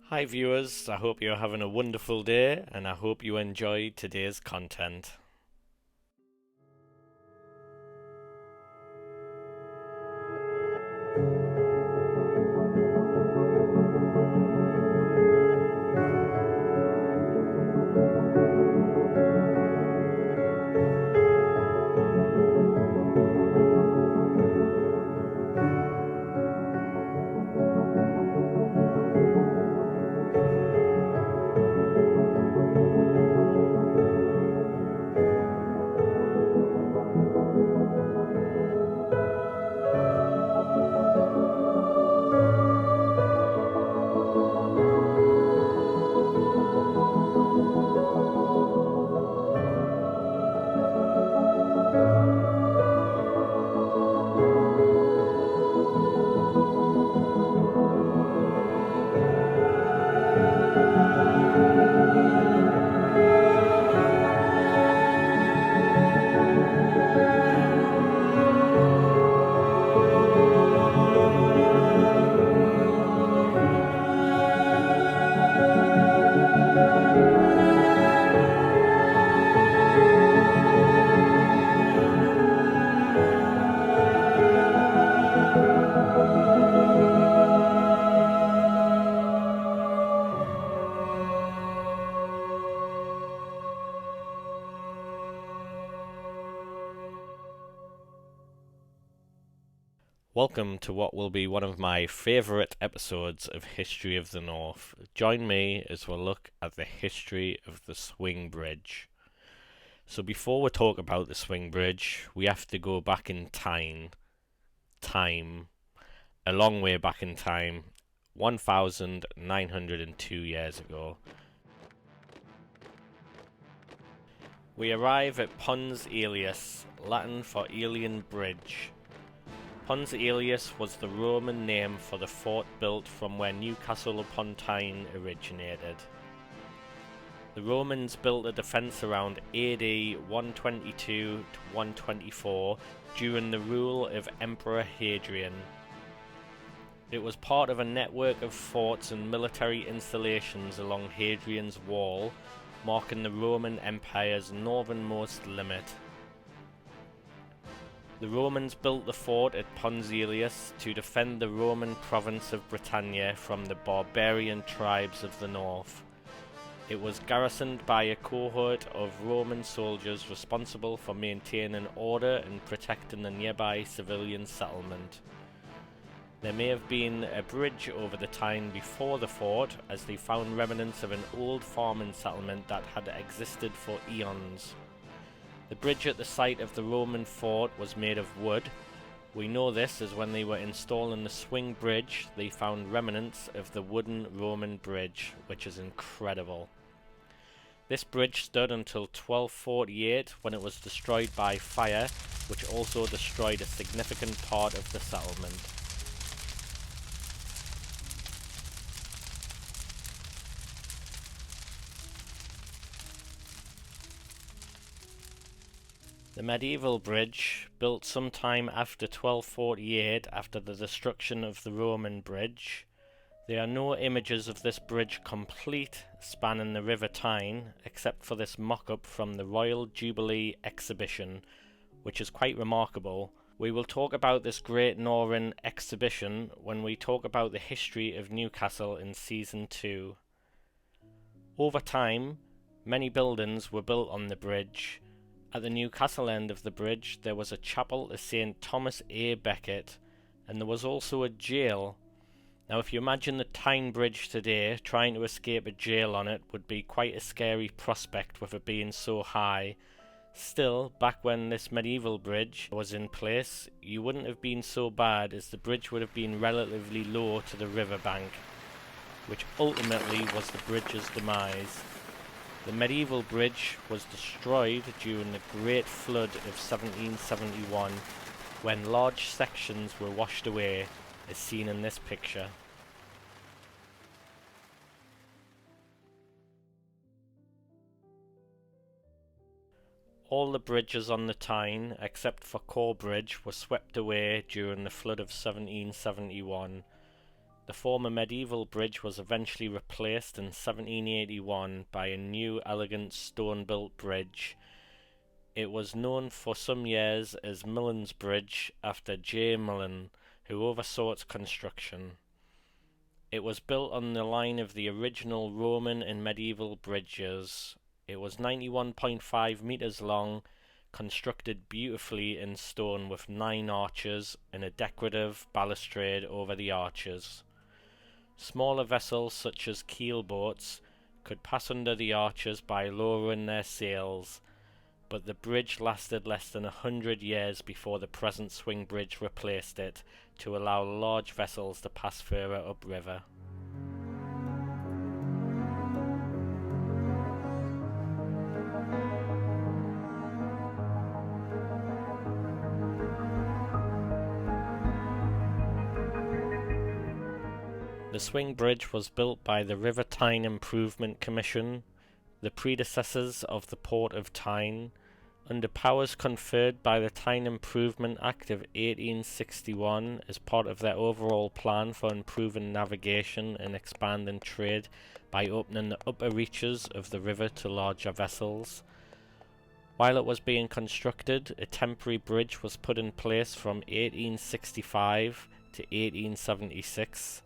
Hi viewers, I hope you're having a wonderful day and I hope you enjoyed today's content. Welcome to what will be one of my favourite episodes of History of the North. Join me as we look at the history of the swing bridge. So before we talk about the swing bridge, we have to go back in time, a long way back in time, 1902 years ago. We arrive at Pons Aelius, Latin for Aelian Bridge. Pons Aelius was the Roman name for the fort built from where Newcastle upon Tyne originated. The Romans built a defence around AD 122 to 124 during the rule of Emperor Hadrian. It was part of a network of forts and military installations along Hadrian's Wall, marking the Roman Empire's northernmost limit. The Romans built the fort at Pons Aelius to defend the Roman province of Britannia from the barbarian tribes of the north. It was garrisoned by a cohort of Roman soldiers responsible for maintaining order and protecting the nearby civilian settlement. There may have been a bridge over the Tyne before the fort, as they found remnants of an old farming settlement that had existed for eons. The bridge at the site of the Roman fort was made of wood. We know this as when they were installing the swing bridge, they found remnants of the wooden Roman bridge, which is incredible. This bridge stood until 1248, when it was destroyed by fire, which also destroyed a significant part of the settlement. The medieval bridge, built sometime after 1248 after the destruction of the Roman bridge. There are no images of this bridge complete spanning the River Tyne, except for this mock-up from the Royal Jubilee exhibition, which is quite remarkable. We will talk about this Great Northern exhibition when we talk about the history of Newcastle in Season 2. Over time, many buildings were built on the bridge. At the Newcastle end of the bridge there was a chapel to St. Thomas A. Becket, and there was also a jail. Now if you imagine the Tyne Bridge today, trying to escape a jail on it would be quite a scary prospect with it being so high. Still, back when this medieval bridge was in place, you wouldn't have been so bad, as the bridge would have been relatively low to the riverbank, which ultimately was the bridge's demise. The medieval bridge was destroyed during the Great Flood of 1771, when large sections were washed away, as seen in this picture. All the bridges on the Tyne, except for Core Bridge, were swept away during the flood of 1771. The former medieval bridge was eventually replaced in 1781 by a new elegant stone-built bridge. It was known for some years as Millen's Bridge after J. Millen, who oversaw its construction. It was built on the line of the original Roman and medieval bridges. It was 91.5 meters long, constructed beautifully in stone with 9 arches and a decorative balustrade over the arches. Smaller vessels such as keel boats could pass under the arches by lowering their sails, but the bridge lasted less than 100 years before the present swing bridge replaced it to allow large vessels to pass further upriver. The swing bridge was built by the River Tyne Improvement Commission, the predecessors of the Port of Tyne, under powers conferred by the Tyne Improvement Act of 1861 as part of their overall plan for improving navigation and expanding trade by opening the upper reaches of the river to larger vessels. While it was being constructed, a temporary bridge was put in place from 1865 to 1876.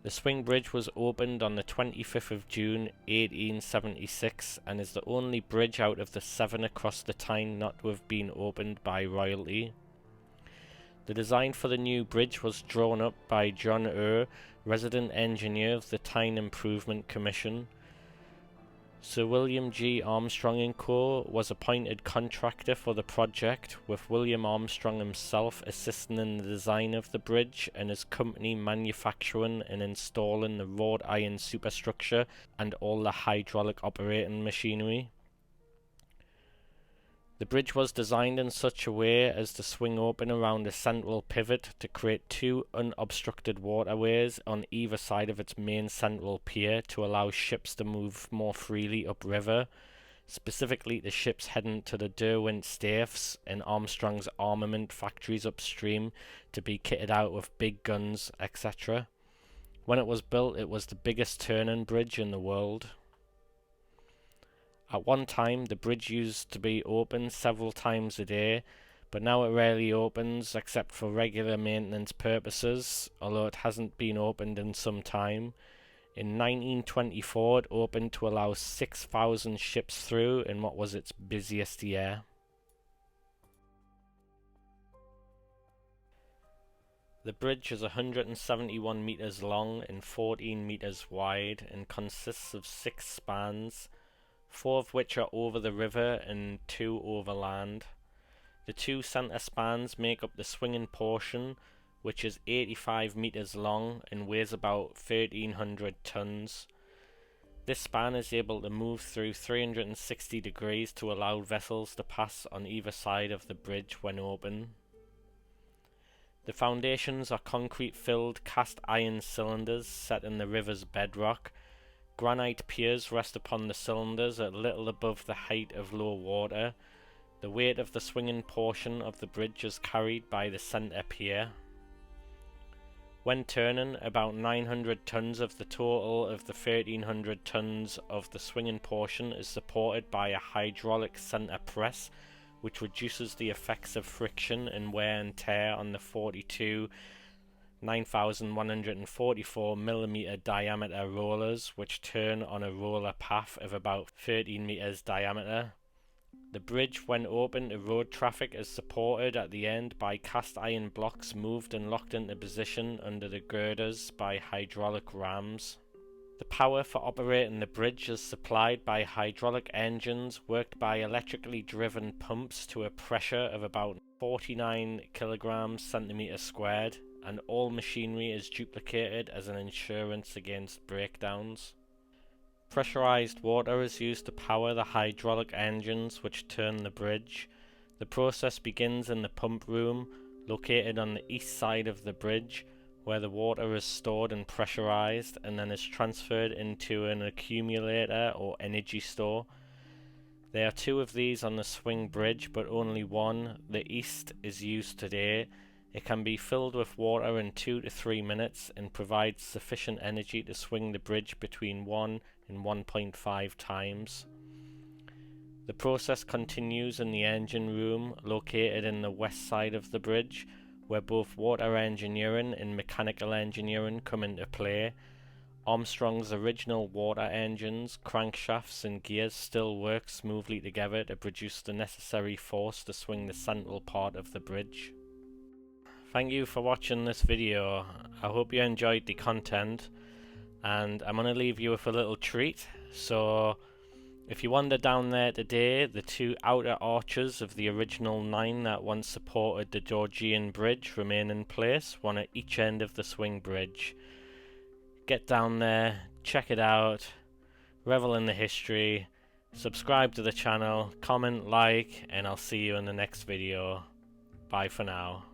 The swing bridge was opened on the 25th of June 1876 and is the only bridge out of the 7 across the Tyne not to have been opened by royalty. The design for the new bridge was drawn up by John Err, resident engineer of the Tyne Improvement Commission. Sir William G. Armstrong & Co. was appointed contractor for the project, with William Armstrong himself assisting in the design of the bridge and his company manufacturing and installing the wrought iron superstructure and all the hydraulic operating machinery. The bridge was designed in such a way as to swing open around a central pivot to create 2 unobstructed waterways on either side of its main central pier to allow ships to move more freely upriver, specifically the ships heading to the Derwent Staiths and Armstrong's armament factories upstream to be kitted out with big guns, etc. When it was built, it was the biggest turning bridge in the world. At one time, the bridge used to be open several times a day, but now it rarely opens except for regular maintenance purposes, although it hasn't been opened in some time. In 1924, it opened to allow 6,000 ships through in what was its busiest year. The bridge is 171 meters long and 14 meters wide and consists of 6 spans, 4 of which are over the river and 2 over land. The 2 centre spans make up the swinging portion, which is 85 meters long and weighs about 1,300 tons. This span is able to move through 360 degrees to allow vessels to pass on either side of the bridge when open. The foundations are concrete-filled cast iron cylinders set in the river's bedrock. Granite piers rest upon the cylinders at little above the height of low water. The weight of the swinging portion of the bridge is carried by the centre pier. When turning, about 900 tons of the total of the 1,300 tons of the swinging portion is supported by a hydraulic centre press, which reduces the effects of friction and wear and tear on the 42 9,144mm diameter rollers, which turn on a roller path of about 13 meters diameter. The bridge, when open to road traffic, is supported at the end by cast iron blocks moved and locked into position under the girders by hydraulic rams. The power for operating the bridge is supplied by hydraulic engines worked by electrically driven pumps to a pressure of about 49 kilograms centimeter squared, and all machinery is duplicated as an insurance against breakdowns. Pressurized water is used to power the hydraulic engines which turn the bridge. The process begins in the pump room, located on the east side of the bridge, where the water is stored and pressurized, and then is transferred into an accumulator or energy store. There are 2 of these on the swing bridge, but only one, the east, is used today. It can be filled with water in 2 to 3 minutes and provides sufficient energy to swing the bridge between 1 and 1.5 times. The process continues in the engine room located in the west side of the bridge, where both water engineering and mechanical engineering come into play. Armstrong's original water engines, crankshafts and gears still work smoothly together to produce the necessary force to swing the central part of the bridge. Thank you for watching this video. I hope you enjoyed the content, and I'm going to leave you with a little treat. So if you wander down there today, the 2 outer arches of the original 9 that once supported the Georgian bridge remain in place, one at each end of the swing bridge. Get down there, check it out, revel in the history, subscribe to the channel, comment, like, and I'll see you in the next video. Bye for now.